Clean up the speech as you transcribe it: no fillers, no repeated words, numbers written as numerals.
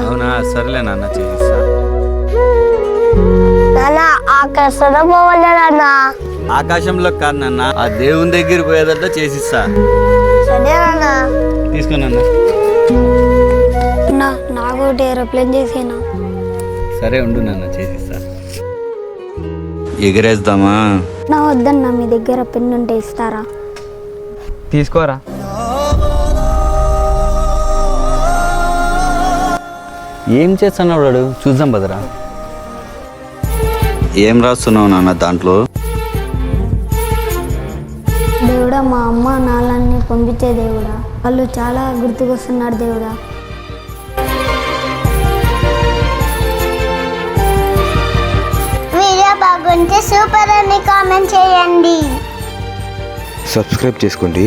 అవునా, సరేలే నాన్న, చేసిస్తా. ఆకాశంలో పోవాలన్నా. ఆకాశంలో కాదు నాన్న, ఆ దేవుని దగ్గర పోయేదట్లా చేసిస్తా. సరేనా? తీసుకున్నా. నాకు ఒకటి ఏరోప్లేన్ చేసేనా? సరే ఉండు నాన్న, చేసిస్తా. ఎగరేద్దామా? నా వద్దన్నా, మీ దగ్గర పెన్ను ఉంటే ఇస్తారా? తీసుకోరా. ఏం చేస్తున్నావు వాడు? చూద్దాం బదరా. ఏం రాస్తున్నావు నాన్న దాంట్లో? దేవుడా, మా అమ్మ నాన్నని పంపించే దేవుడా, వాళ్ళు చాలా గుర్తుకొస్తున్నారు దేవుడా. వీడియో బాగుంటే సూపర్ అని కామెంట్ చేయండి. సబ్స్క్రైబ్ చేసుకోండి.